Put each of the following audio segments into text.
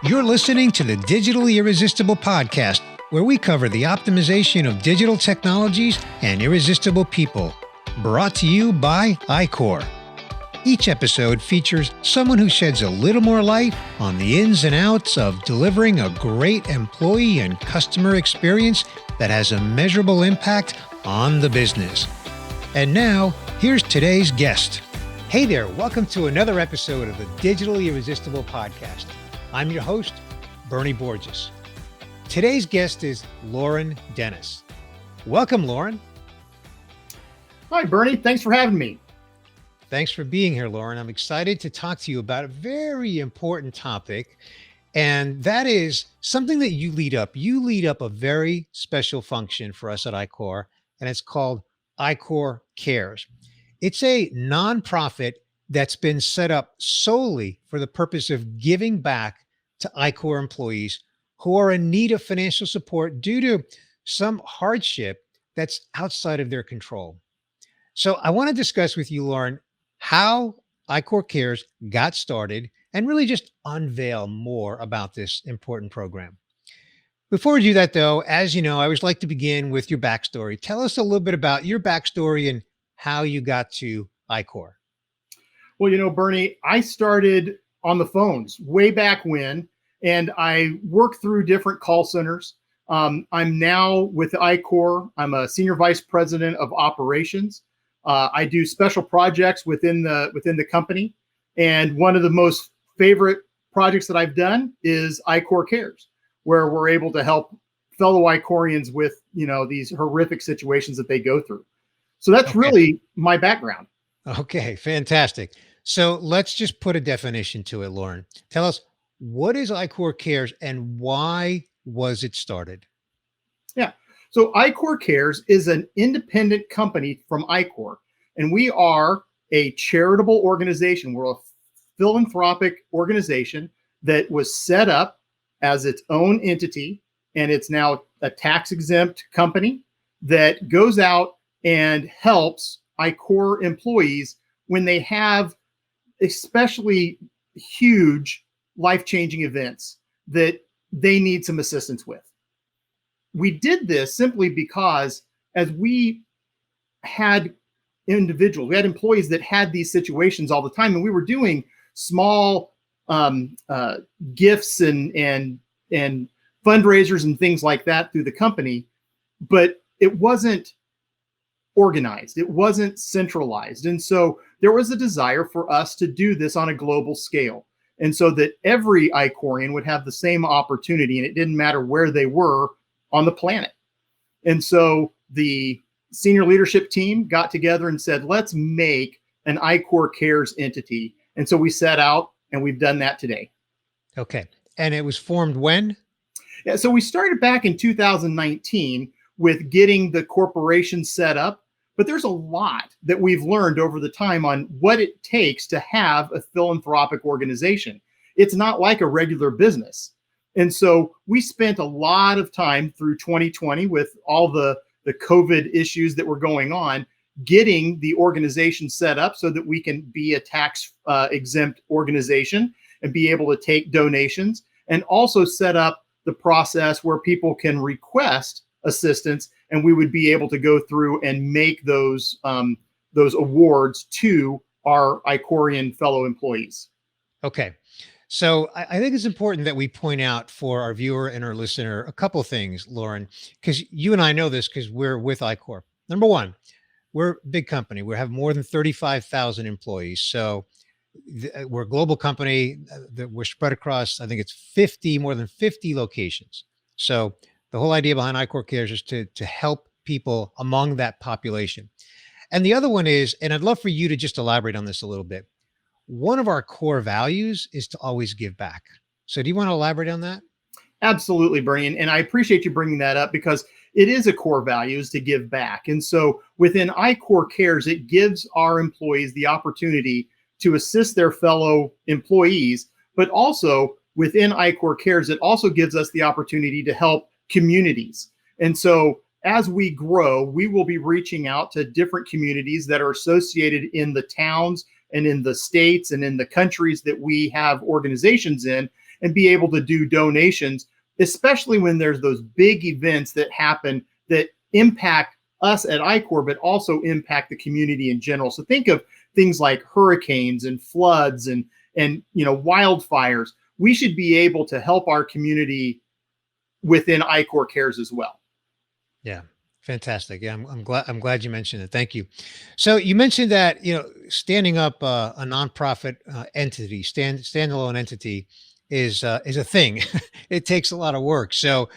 You're listening to the Digitally Irresistible podcast, where we cover the optimization of digital technologies and irresistible people. Brought to you by iQor. Each episode features someone who sheds a little more light on the ins and outs of delivering a great employee and customer experience that has a measurable impact on the business. And now, here's today's guest. Hey there, welcome to another episode of the Digitally Irresistible podcast. I'm your host, Bernie Borges. Today's guest is Loren Dennis. Welcome, Loren. Hi, Bernie. Thanks for having me. Thanks for being here, Loren. I'm excited to talk to you about a very important topic, and that is something that you lead up. You lead up a very special function for us at iQor, and it's called iQor Qares. It's a nonprofit that's been set up solely for the purpose of giving back to iQor employees who are in need of financial support due to some hardship that's outside of their control. So I want to discuss with you, Loren, how iQor Qares got started and really just unveil more about this important program. Before we do that, though, as you know, I always like to begin with your backstory. Tell us a little bit about your backstory and how you got to iQor. Well, Bernie, I started on the phones way back when, and I worked through different call centers. I'm now with iQor. I'm a senior vice president of operations. I do special projects within the company, and one of the most favorite projects that I've done is iQor Cares, where we're able to help fellow iQorians with these horrific situations that they go through. So that's really my background. Okay, fantastic. So let's just put a definition to it, Loren. Tell us, what is iQor Cares and why was it started? Yeah. So iQor Cares is an independent company from iQor, and we are a charitable organization. We're a philanthropic organization that was set up as its own entity, and it's now a tax-exempt company that goes out and helps iQor employees when they have especially huge life-changing events that they need some assistance with. We did this simply because as we had employees that had these situations all the time, and we were doing small gifts and fundraisers and things like that through the company, but it wasn't organized. It wasn't centralized. And so there was a desire for us to do this on a global scale. And so that every iQorian would have the same opportunity, and it didn't matter where they were on the planet. And so the senior leadership team got together and said, let's make an iQor Cares entity. And so we set out, and we've done that today. Okay. And it was formed when? Yeah, so we started back in 2019 with getting the corporation set up, but there's a lot that we've learned over the time on what it takes to have a philanthropic organization. It's not like a regular business. And so we spent a lot of time through 2020 with all the COVID issues that were going on, getting the organization set up so that we can be a tax exempt organization and be able to take donations, and also set up the process where people can request assistance, and we would be able to go through and make those awards to our iQorian fellow employees. Okay. So I think it's important that we point out for our viewer and our listener a couple things, Loren, because you and I know this because we're with iQor. Number one, we're a big company. We have more than 35,000 employees. So we're a global company that we're spread across, I think it's more than 50 locations. So the whole idea behind iQor Cares is to help people among that population. And the other one is, and I'd love for you to just elaborate on this a little bit, one of our core values is to always give back. So do you want to elaborate on that? Absolutely, Bernie. And I appreciate you bringing that up because it is a core value is to give back. And so within iQor Cares, it gives our employees the opportunity to assist their fellow employees, but also within iQor Cares, it also gives us the opportunity to help communities. And so as we grow, we will be reaching out to different communities that are associated in the towns and in the states and in the countries that we have organizations in. and be able to do donations, especially when there's those big events that happen that impact us at iQor, but also impact the community in general. So think of things like hurricanes and floods and wildfires. We should be able to help our community within iQor Cares as well. Yeah. Fantastic. Yeah, I'm glad you mentioned it. Thank you. So you mentioned that standing up a nonprofit entity, standalone entity, is a thing. It takes a lot of work. So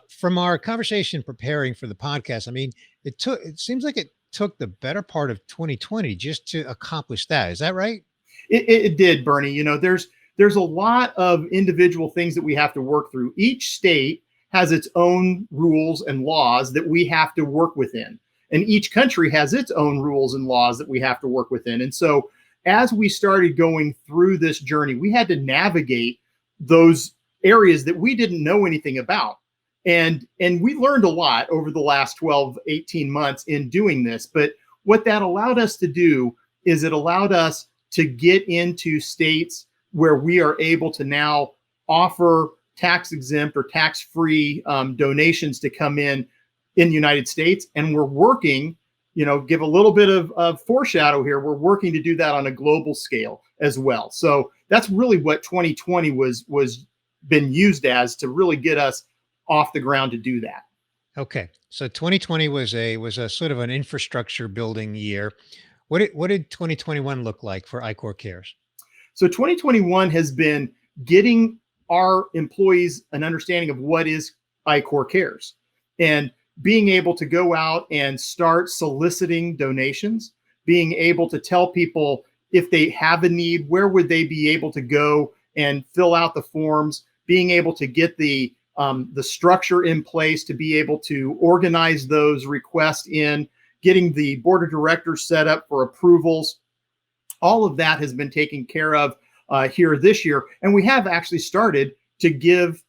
from our conversation preparing for the podcast, I mean, it seems like it took the better part of 2020 just to accomplish that. Is that right? It did, Bernie. There's a lot of individual things that we have to work through. Each state has its own rules and laws that we have to work within. And each country has its own rules and laws that we have to work within. And so as we started going through this journey, we had to navigate those areas that we didn't know anything about. And we learned a lot over the last 12, 18 months in doing this. But what that allowed us to do is it allowed us to get into states where we are able to now offer tax exempt or tax free donations to come in the United States. And we're working, give a little bit of foreshadow here. We're working to do that on a global scale as well. So that's really what 2020 was been used as, to really get us off the ground to do that. Okay. So 2020 was a sort of an infrastructure building year. What did 2021 look like for iQor Cares? So 2021 has been getting our employees an understanding of what is iQor Cares, and being able to go out and start soliciting donations, being able to tell people if they have a need, where would they be able to go and fill out the forms, being able to get the structure in place to be able to organize those requests in, getting the board of directors set up for approvals. All of that has been taken care of here this year. And we have actually started to give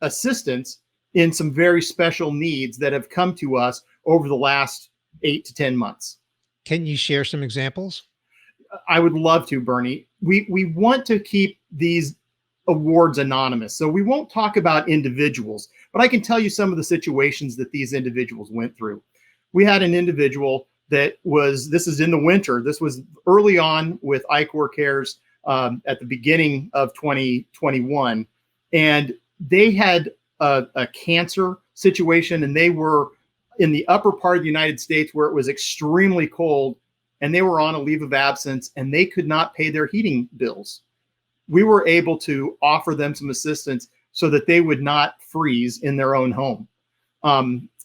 assistance in some very special needs that have come to us over the last 8 to 10 months. Can you share some examples? I would love to, Bernie. We want to keep these awards anonymous, so we won't talk about individuals, but I can tell you some of the situations that these individuals went through. We had an individual this is in the winter. This was early on with iQor Cares at the beginning of 2021. And they had a cancer situation, and they were in the upper part of the United States where it was extremely cold, and they were on a leave of absence, and they could not pay their heating bills. We were able to offer them some assistance so that they would not freeze in their own home.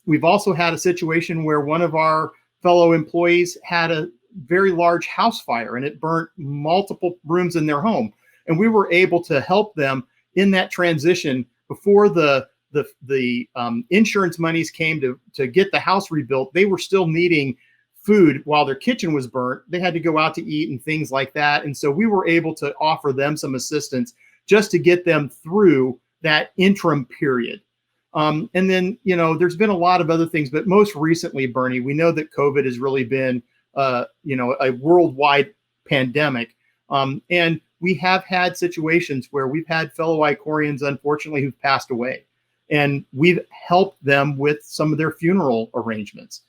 We've also had a situation where one of our fellow employees had a very large house fire, and it burnt multiple rooms in their home. And we were able to help them in that transition before the insurance monies came to get the house rebuilt. They were still needing food while their kitchen was burnt. They had to go out to eat and things like that. And so we were able to offer them some assistance just to get them through that interim period. And then, there's been a lot of other things, but most recently, Bernie, we know that COVID has really been, a worldwide pandemic. And we have had situations where we've had fellow iQorians, unfortunately, who've passed away, and we've helped them with some of their funeral arrangements.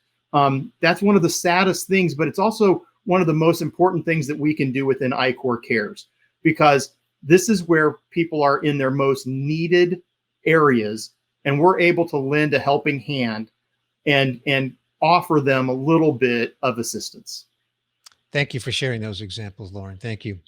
That's one of the saddest things, but it's also one of the most important things that we can do within iQor Cares, because this is where people are in their most needed areas, and we're able to lend a helping hand and offer them a little bit of assistance. Thank you for sharing those examples, Loren. Thank you.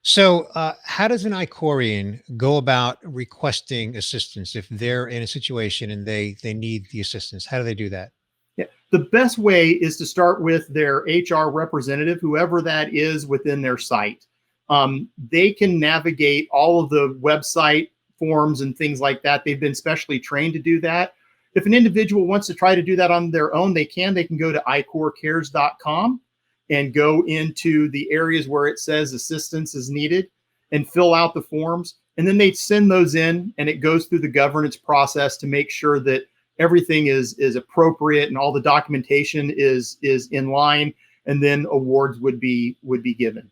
So, how does an iQorian go about requesting assistance if they're in a situation and they need the assistance? How do they do that? Yeah. The best way is to start with their HR representative, whoever that is within their site. They can navigate all of the website forms and things like that. They've been specially trained to do that. If an individual wants to try to do that on their own, they can go to iQorcares.com and go into the areas where it says assistance is needed and fill out the forms. And then they send those in, and it goes through the governance process to make sure that everything is appropriate and all the documentation is in line, and then awards would be given.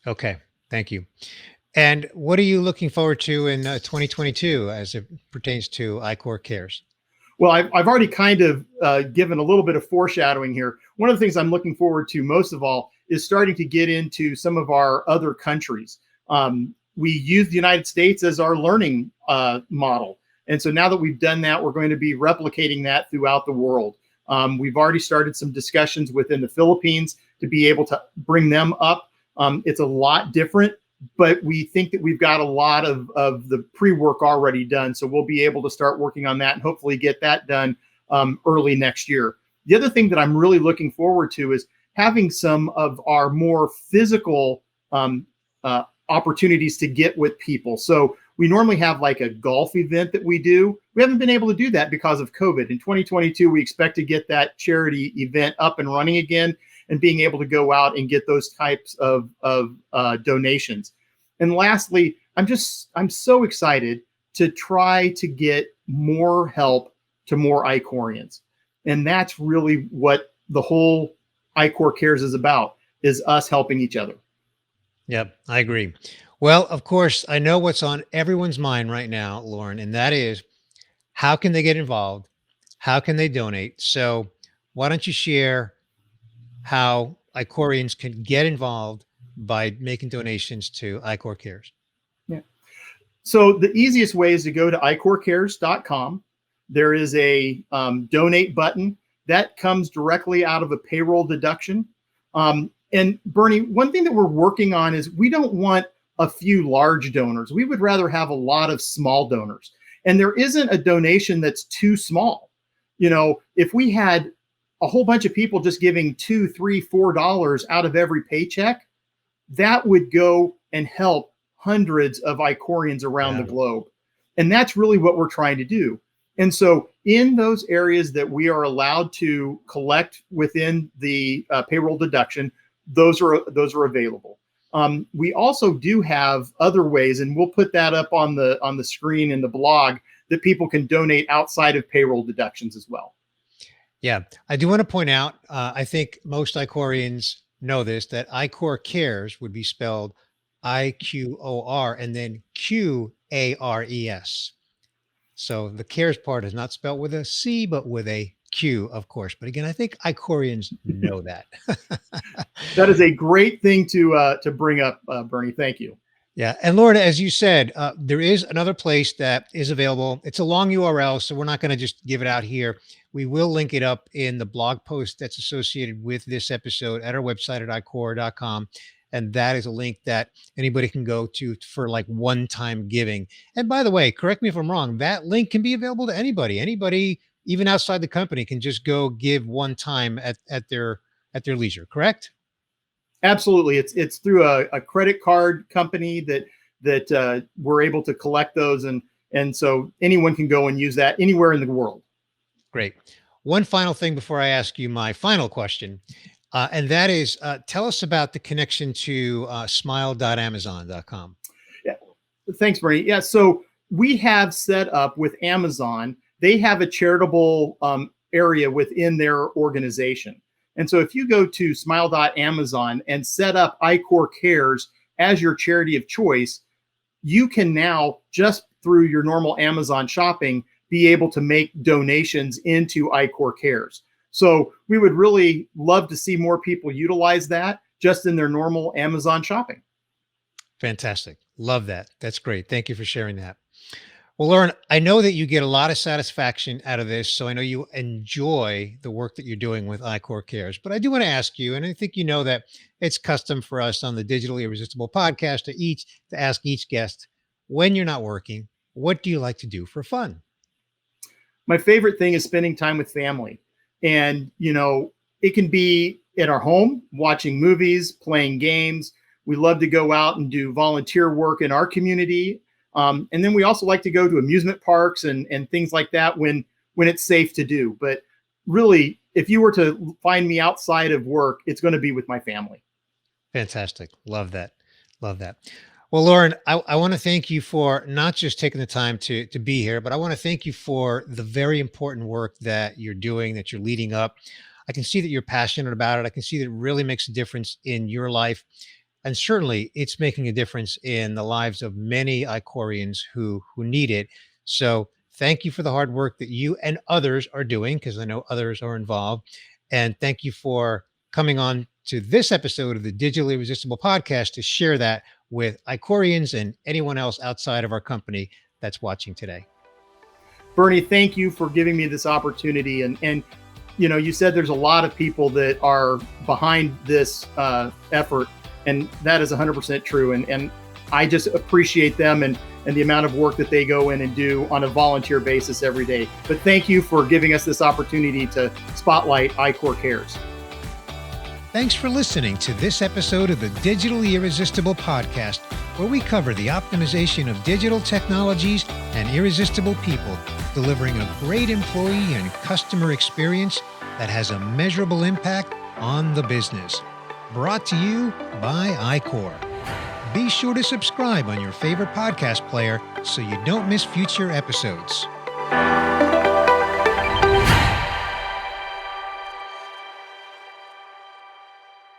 Okay, thank you. And what are you looking forward to in 2022 as it pertains to iQor Cares? Well, I've already kind of given a little bit of foreshadowing here. One of the things I'm looking forward to most of all is starting to get into some of our other countries. We use the United States as our learning model. And so now that we've done that, we're going to be replicating that throughout the world. We've already started some discussions within the Philippines to be able to bring them up. It's a lot different, but we think that we've got a lot of the pre-work already done. So we'll be able to start working on that and hopefully get that done early next year. The other thing that I'm really looking forward to is having some of our more physical opportunities to get with people. So we normally have like a golf event that we do. We haven't been able to do that because of COVID. In 2022, we expect to get that charity event up and running again and being able to go out and get those types of donations. And lastly, I'm so excited to try to get more help to more iQorians. And that's really what the whole iQor Cares is about, is us helping each other. Yep, I agree. Well, of course, I know what's on everyone's mind right now, Loren, and that is how can they get involved? How can they donate? So, why don't you share how iQorians can get involved by making donations to iQor Cares? Yeah. So the easiest way is to go to iQorcares.com. There is a donate button that comes directly out of a payroll deduction. And Bernie, one thing that we're working on is we don't want a few large donors. We would rather have a lot of small donors. And there isn't a donation that's too small. You know, if we had a whole bunch of people just giving $2, $3, $4 out of every paycheck, that would go and help hundreds of iQorians around the globe. And that's really what we're trying to do. And so in those areas that we are allowed to collect within the payroll deduction, those are available. We also do have other ways, and we'll put that up on the screen in the blog, that people can donate outside of payroll deductions as well. Yeah, I do want to point out, I think most iQorians know this, that iQor Cares would be spelled IQOR and then QARES. So the cares part is not spelled with a C, but with a Q, of course. But again, I think iQorians know that. That is a great thing to bring up, Bernie. Thank you. Yeah. And Lord, as you said, there is another place that is available. It's a long URL, so we're not going to just give it out here. We will link it up in the blog post that's associated with this episode at our website at iQor.com. And that is a link that anybody can go to for like one-time giving. And by the way, correct me if I'm wrong, that link can be available to anybody. Anybody, even outside the company, can just go give one time at their leisure, correct? Absolutely. It's through a credit card company that we're able to collect those, and so anyone can go and use that anywhere in the world. Great. One final thing before I ask you my final question, and that is, tell us about the connection to smile.amazon.com. Yeah. Thanks, Bernie. Yeah. So we have set up with Amazon. They have a charitable area within their organization. And so if you go to smile.amazon and set up iQor Cares as your charity of choice, you can now, just through your normal Amazon shopping, be able to make donations into iQor Cares. So we would really love to see more people utilize that just in their normal Amazon shopping. Fantastic. Love that. That's great. Thank you for sharing that. Well, Lauren, I know that you get a lot of satisfaction out of this, so I know you enjoy the work that you're doing with iQor Cares. But I do want to ask you, and I think you know that it's custom for us on the Digitally Irresistible podcast to ask each guest, when you're not working, what do you like to do for fun? My favorite thing is spending time with family. And, it can be at our home, watching movies, playing games. We love to go out and do volunteer work in our community. And then we also like to go to amusement parks and things like that when it's safe to do. But really, if you were to find me outside of work, it's going to be with my family. Fantastic. Love that. Love that. Well, Lauren, I want to thank you for not just taking the time to be here, but I want to thank you for the very important work that you're doing, that you're leading up. I can see that you're passionate about it. I can see that it really makes a difference in your life. And certainly it's making a difference in the lives of many iQorians who need it. So thank you for the hard work that you and others are doing, because I know others are involved. And thank you for coming on to this episode of the Digitally Irresistible podcast to share that with iQorians and anyone else outside of our company that's watching today. Bernie, thank you for giving me this opportunity. And you said there's a lot of people that are behind this effort, and that is 100% true. And I just appreciate them and the amount of work that they go in and do on a volunteer basis every day. But thank you for giving us this opportunity to spotlight iQor Qares. Thanks for listening to this episode of the Digitally Irresistible podcast, where we cover the optimization of digital technologies and irresistible people, delivering a great employee and customer experience that has a measurable impact on the business. Brought to you by iQor. Be sure to subscribe on your favorite podcast player so you don't miss future episodes.